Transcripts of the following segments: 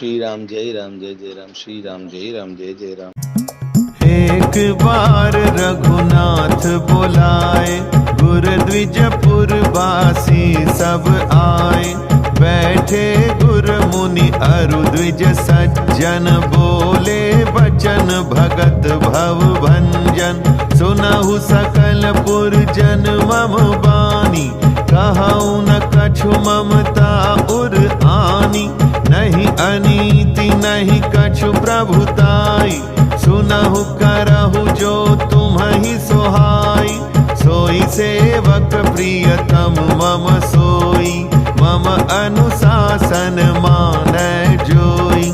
श्री राम जय जय राम श्री राम जय जय राम। एक बार रघुनाथ बुलाए, गुर द्विजपुर वासी सब आए। बैठे गुर मुनि अरु द्विज सज्जन, बोले बचन भगत भव भंजन। सुनहु सकल पुरजन मम बानी, कहऊ न कछु ममता उर आनी। नहीं अनीति नहीं कछु प्रभुताई, सुनहु करहु जो तुम्हि सोहाई। सोई सेवक प्रियतम मम सोई, मम अनुशासन मानै जोई।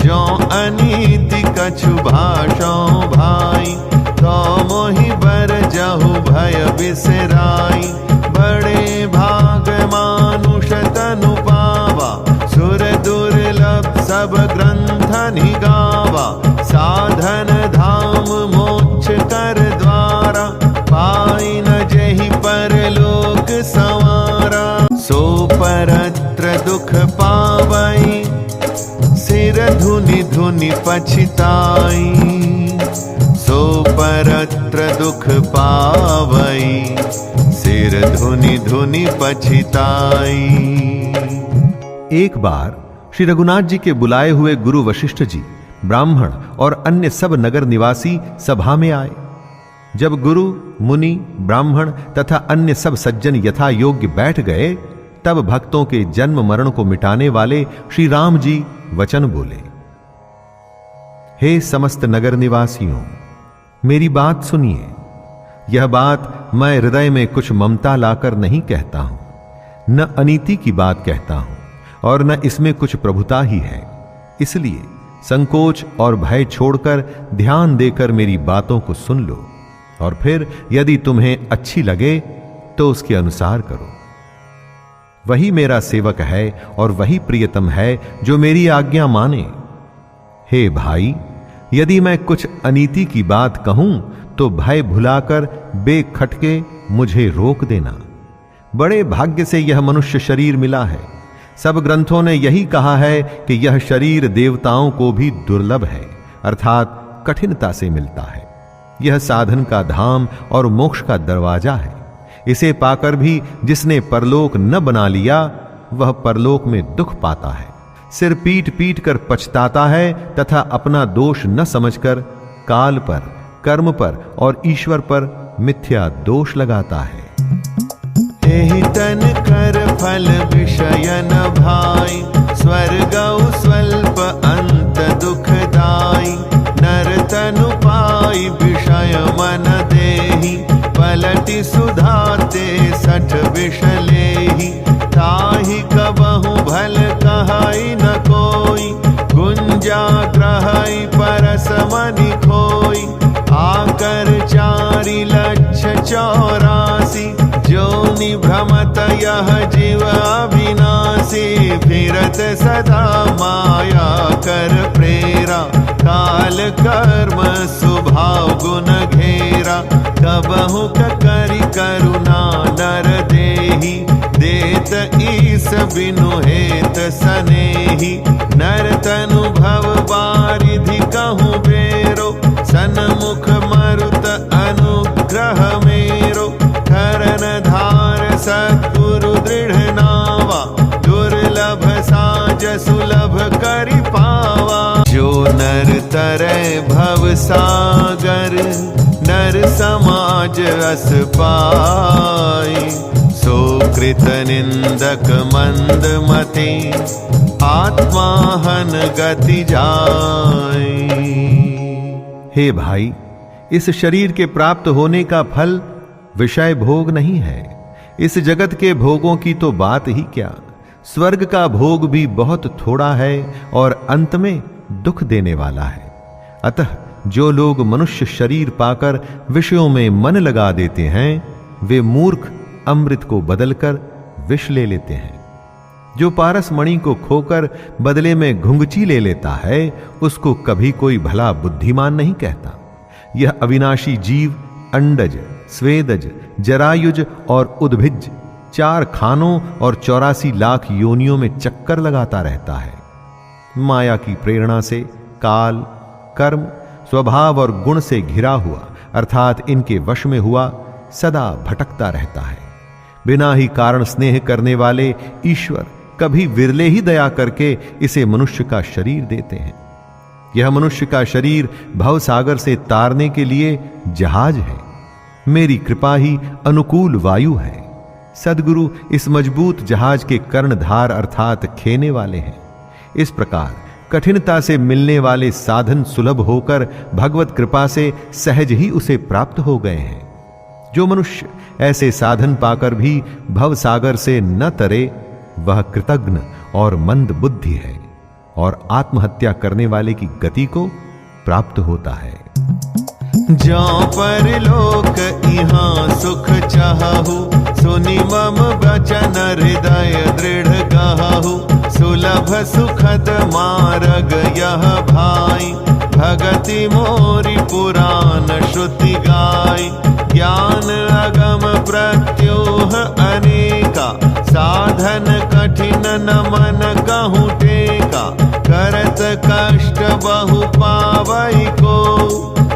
जो अनीति कछु भाषौ भाई, तो मोहि बरजहु भय बिसराई। बड़े भाग मानुष तनु पावा, सुर दुर्लभ सब ग्रंथ निगावा। साधन धाम मोक्ष कर द्वारा, पाई न जेहि परलोक संवारा। सो परत्र दुख पावई, सिर धुनि धुनि पछिताई। सो परत्र दुख पावई, सिर धुनि धुनि पछिताई। एक बार श्री रघुनाथ जी के बुलाए हुए गुरु वशिष्ठ जी, ब्राह्मण और अन्य सब नगर निवासी सभा में आए। जब गुरु मुनि ब्राह्मण तथा अन्य सब सज्जन यथा योग्य बैठ गए, तब भक्तों के जन्म मरण को मिटाने वाले श्री राम जी वचन बोले। हे समस्त नगर निवासियों, मेरी बात सुनिए। यह बात मैं हृदय में कुछ ममता लाकर नहीं कहता हूं, न अनीति की बात कहता हूं, और न इसमें कुछ प्रभुता ही है। इसलिए संकोच और भय छोड़कर ध्यान देकर मेरी बातों को सुन लो, और फिर यदि तुम्हें अच्छी लगे तो उसके अनुसार करो। वही मेरा सेवक है और वही प्रियतम है जो मेरी आज्ञा माने। हे भाई, यदि मैं कुछ अनीति की बात कहूं तो भय भुलाकर बेखटके मुझे रोक देना। बड़े भाग्य से यह मनुष्य शरीर मिला है। सब ग्रंथों ने यही कहा है कि यह शरीर देवताओं को भी दुर्लभ है, अर्थात कठिनता से मिलता है। यह साधन का धाम और मोक्ष का दरवाजा है। इसे पाकर भी जिसने परलोक न बना लिया, वह परलोक में दुख पाता है, सिर पीट पीट कर पछताता है तथा अपना दोष न समझकर काल पर, कर्म पर और ईश्वर पर मिथ्या दोष लगाता है। एहि तन कर फल विषय न भाई, स्वर्गौ स्वल्प अंत दुखदाई। नर तनु पाई विषय मन देहि, पलटि सुधाते सठ विष लेहि। ताहि कबहु भल कहई न कोई, गुंजा ग्रहई परस मनि खोई। आकर 4,84,000, जोनि भ्रमत यह जीव अविनाशी। फिरत सदा माया कर प्रेरा, काल कर्म स्वभाव गुण घेरा। कबहु करि करुणा नर देहि, देत ईस बिनु हेत सनेहि। नर तनु भव बारिधि कहूँ बेरो, सन्मुख मरुत अनुग्रह मेरो। करन धार सद्गुरु दृढ़ नावा, दुर्लभ साज सुलभ करि पावा। जो नर तरै भव सागर, नर समाज अस पाई। सो कृत निंदक मंद मति, आत्माहन गति जाई। हे भाई, इस शरीर के प्राप्त होने का फल विषय भोग नहीं है। इस जगत के भोगों की तो बात ही क्या, स्वर्ग का भोग भी बहुत थोड़ा है और अंत में दुख देने वाला है। अतः जो लोग मनुष्य शरीर पाकर विषयों में मन लगा देते हैं, वे मूर्ख अमृत को बदलकर विष ले लेते हैं। जो पारस मणि को खोकर बदले में घुंघची ले लेता है, उसको कभी कोई भला बुद्धिमान नहीं कहता। यह अविनाशी जीव अंडज, स्वेदज, जरायुज और उद्भिज 4 खानों और 84 लाख योनियों में चक्कर लगाता रहता है। माया की प्रेरणा से काल, कर्म, स्वभाव और गुण से घिरा हुआ अर्थात इनके वश में हुआ सदा भटकता रहता है। बिना ही कारण स्नेह करने वाले ईश्वर कभी विरले ही दया करके इसे मनुष्य का शरीर देते हैं। यह मनुष्य का शरीर भवसागर से तारने के लिए जहाज है। मेरी कृपा ही अनुकूल वायु है। सद्गुरु इस मजबूत जहाज के कर्णधार अर्थात खेने वाले हैं। इस प्रकार कठिनता से मिलने वाले साधन सुलभ होकर भगवत कृपा से सहज ही उसे प्राप्त हो गए हैं। जो मनुष्य ऐसे साधन पाकर भी भवसागर से न तरे, वह कृतघ्न और मंद बुद्धि है और आत्महत्या करने वाले की गति को प्राप्त होता है। जो परलोक इहाँ सुख चाहु, सुनि मम वचन हृदय दृढ़ गहु। सुलभ सुखद मार्ग यह भाई, भगति मोरी पुराण श्रुति गाय। ज्ञान अगम प्रत्योह अनेका, साधन कठिन न मन कहूँ टेका। करत कष्ट बहु पावई को,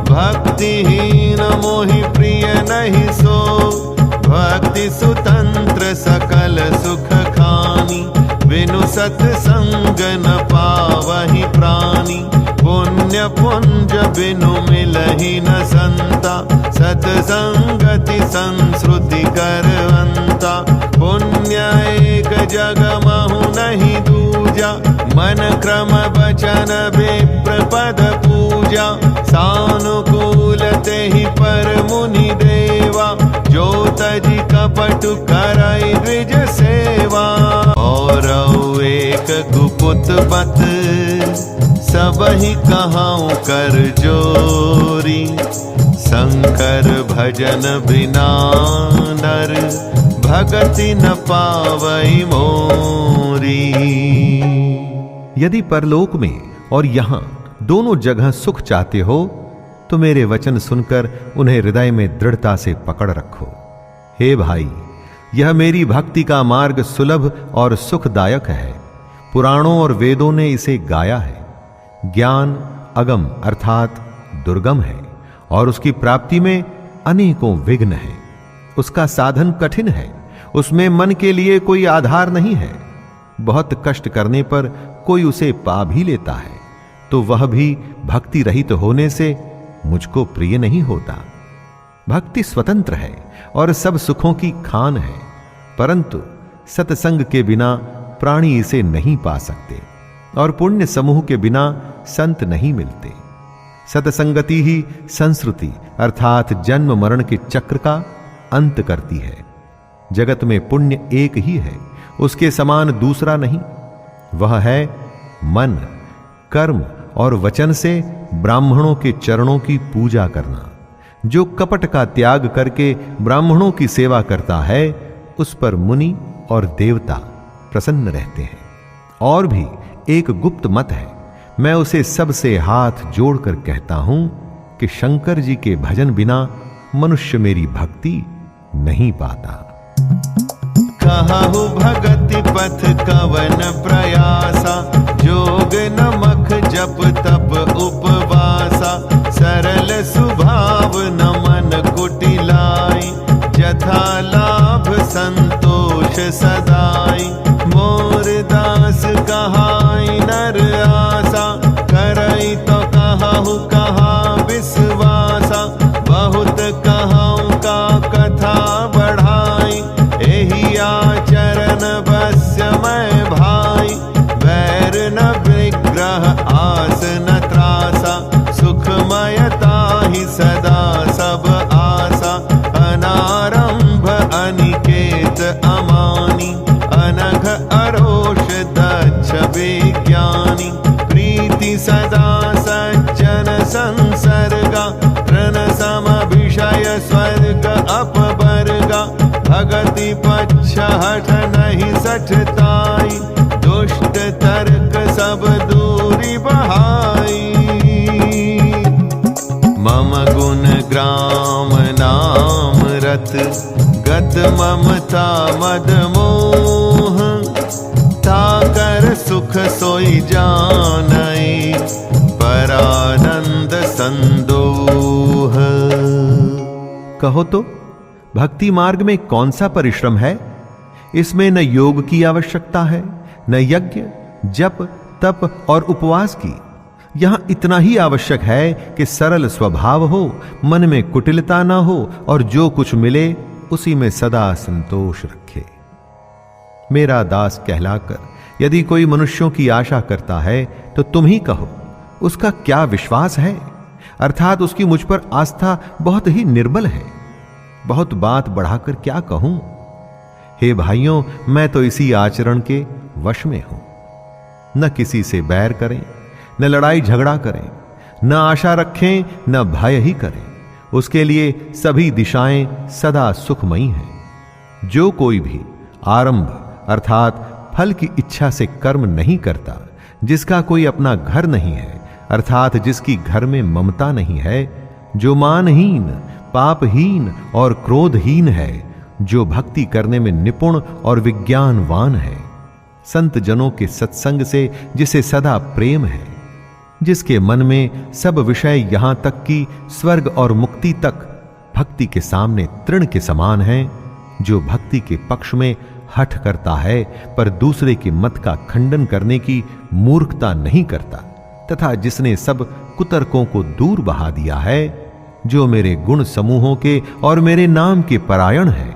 भक्तिहीन मोहि प्रिय नहीं सो। भक्ति सुतंत्र सकल सुख खानी, बिनु सत्संग न पावहि प्राणी। पुण्य पुंज बिनु मिलहि न संता, सत्संगति संस्कृति करवंता। पुण्य एक जग महु नहीं दूजा, मन क्रम वचन विप्र पद पूजा। सानुकूल तेहि पर मुनि देवा, जो तजी कपटु करई द्विज सेवा। और एक गुपुत बत, सबहि कहाऊं कर जोरी। शंकर भजन बिना नर, भगति न पावई मोरी। यदि परलोक में और यहां दोनों जगह सुख चाहते हो तो मेरे वचन सुनकर उन्हें हृदय में दृढ़ता से पकड़ रखो। हे भाई, यह मेरी भक्ति का मार्ग सुलभ और सुखदायक है। पुराणों और वेदों ने इसे गाया है। ज्ञान अगम अर्थात दुर्गम है और उसकी प्राप्ति में अनेकों विघ्न हैं। उसका साधन कठिन है, उसमें मन के लिए कोई आधार नहीं है। बहुत कष्ट करने पर कोई उसे पा भी लेता है तो वह भी भक्ति रहित होने से मुझको प्रिय नहीं होता। भक्ति स्वतंत्र है और सब सुखों की खान है, परंतु सत्संग के बिना प्राणी इसे नहीं पा सकते और पुण्य समूह के बिना संत नहीं मिलते। सत्संगति ही संस्कृति अर्थात जन्म मरण के चक्र का अंत करती है। जगत में पुण्य एक ही है, उसके समान दूसरा नहीं। वह है मन, कर्म और वचन से ब्राह्मणों के चरणों की पूजा करना। जो कपट का त्याग करके ब्राह्मणों की सेवा करता है, उस पर मुनि और देवता प्रसन्न रहते हैं। और भी एक गुप्त मत है, मैं उसे सबसे हाथ जोड़कर कहता हूं कि शंकर जी के भजन बिना मनुष्य मेरी भक्ति नहीं पाता। कहु भगति पथ कवन प्रयासा, जोग नमक जप तप उपवासा। सरल सुभाव न मन कुटिलाई, जथा लाभ संतोष सदाई। मोर दास कहाई नर आसा, करई तो कहु कहा विश्वासा। बहुत कहूँ का कथा बढ़ाई, एहि आचरण बस्य मैं भाई। बैर न विग्रह आस न त्रासा, सुखमयता ही सदा सब आसा। अनारंभ अनिकेत अमानी, अनघ अरोष दक्ष विज्ञानी। प्रीति सदा सज्जन संसर्गा, तृण सम विषय स्वर्ग अपवर्गा। भगति पक्ष हठ नहीं सठताई, दुष्ट तर्क सब दूरी बहाई। मम गुण ग्राम नाम रत, गत ममता मद मोह। ताकर सुख सोई जान कहो तो भक्ति मार्ग में कौन सा परिश्रम है? इसमें न योग की आवश्यकता है, न यज्ञ, जप, तप और उपवास की। यहां इतना ही आवश्यक है कि सरल स्वभाव हो, मन में कुटिलता ना हो और जो कुछ मिले उसी में सदा संतोष रखे। मेरा दास कहलाकर यदि कोई मनुष्यों की आशा करता है तो तुम ही कहो उसका क्या विश्वास है, अर्थात उसकी मुझ पर आस्था बहुत ही निर्बल है। बहुत बात बढ़ाकर क्या कहूं? हे भाइयों, मैं तो इसी आचरण के वश में हूं। न किसी से बैर करें, न लड़ाई झगड़ा करें, न आशा रखें, न भय ही करें। उसके लिए सभी दिशाएं सदा सुखमयी हैं। जो कोई भी आरंभ अर्थात फल की इच्छा से कर्म नहीं करता, जिसका कोई अपना घर नहीं है, अर्थात जिसकी घर में ममता नहीं है, जो मानहीन, पापहीन और क्रोधहीन है, जो भक्ति करने में निपुण और विज्ञानवान है, संत जनों के सत्संग से जिसे सदा प्रेम है, जिसके मन में सब विषय यहां तक कि स्वर्ग और मुक्ति तक भक्ति के सामने तृण के समान है, जो भक्ति के पक्ष में हठ करता है पर दूसरे के मत का खंडन करने की मूर्खता नहीं करता, तथा जिसने सब कुतर्कों को दूर बहा दिया है, जो मेरे गुण समूहों के और मेरे नाम के परायण है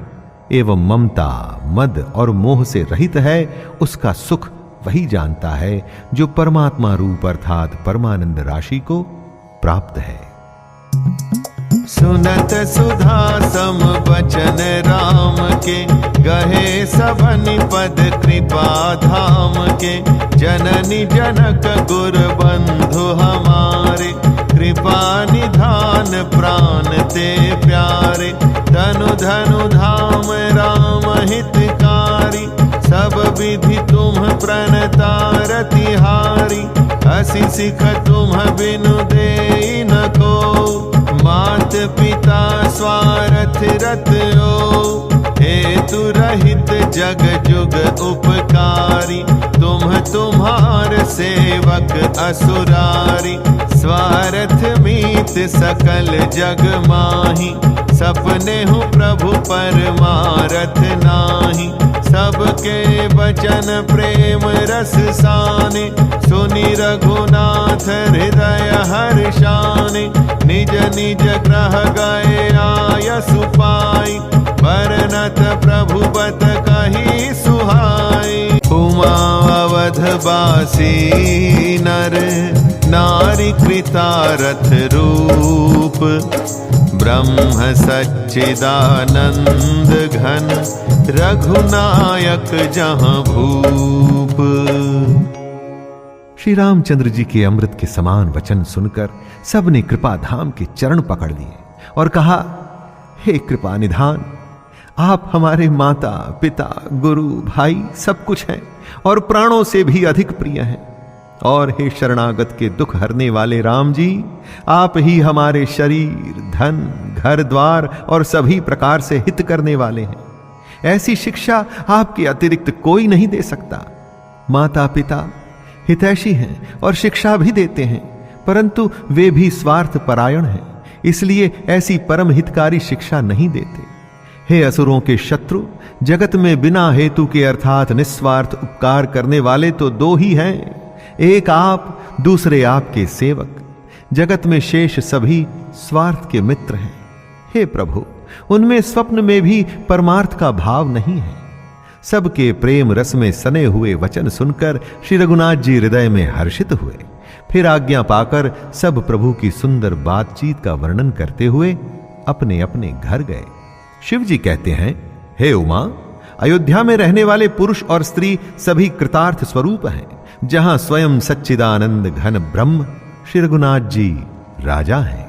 एवं ममता, मद और मोह से रहित है, उसका सुख वही जानता है जो परमात्मा रूप अर्थात परमानंद राशि को प्राप्त है। सुनत सुधा सम बचन राम के, गहे सबनि पद कृपा धाम के। जननी जनक गुर बंधु हमारे, कृपा निधान प्राण ते प्यारे। तनु धनु धाम राम हितकारी, सब विधि तुम प्रणतारतिहारी। असी सिख तुम बिनु देई न को, मात पिता स्वार्थ रत ओ। हेतु रहित जग जुग उपकारी, तुम तुम्हार सेवक असुरारी। स्वार्थ मीत सकल जग माही, सपने हूँ प्रभु परमारथ नाही। सबके बचन प्रेम रस साने, सुनि रघुनाथ हृदय हर्षाने। निज निज ग्रह गए आयसु पाई, बरनत प्रभु बत कही सुहाई। उमा अवध बासी नर, नारी कृतारथ रूप। ब्रह्म सच्चिदानंद घन, रघुनायक जहां भूप। श्री रामचंद्र जी के अमृत के समान वचन सुनकर सबने कृपा धाम के चरण पकड़ लिए और कहा, हे कृपा निधान, आप हमारे माता पिता गुरु भाई सब कुछ हैं और प्राणों से भी अधिक प्रिय हैं। और हे शरणागत के दुख हरने वाले राम जी, आप ही हमारे शरीर, धन, घर द्वार और सभी प्रकार से हित करने वाले हैं। ऐसी शिक्षा आपके अतिरिक्त कोई नहीं दे सकता। माता पिता हितैषी हैं और शिक्षा भी देते हैं, परंतु वे भी स्वार्थ परायण हैं, इसलिए ऐसी परम हितकारी शिक्षा नहीं देते। हे असुरों के शत्रु, जगत में बिना हेतु के अर्थात निस्वार्थ उपकार करने वाले तो दो ही हैं, एक आप, दूसरे आपके सेवक। जगत में शेष सभी स्वार्थ के मित्र हैं। हे प्रभु, उनमें स्वप्न में भी परमार्थ का भाव नहीं है। सबके प्रेम रस में सने हुए वचन सुनकर श्री रघुनाथ जी हृदय में हर्षित हुए। फिर आज्ञा पाकर सब प्रभु की सुंदर बातचीत का वर्णन करते हुए अपने अपने घर गए। शिव जी कहते हैं, हे उमा, अयोध्या में रहने वाले पुरुष और स्त्री सभी कृतार्थ स्वरूप हैं, जहां स्वयं सच्चिदानंद घन ब्रह्म श्री रघुनाथ जी राजा हैं।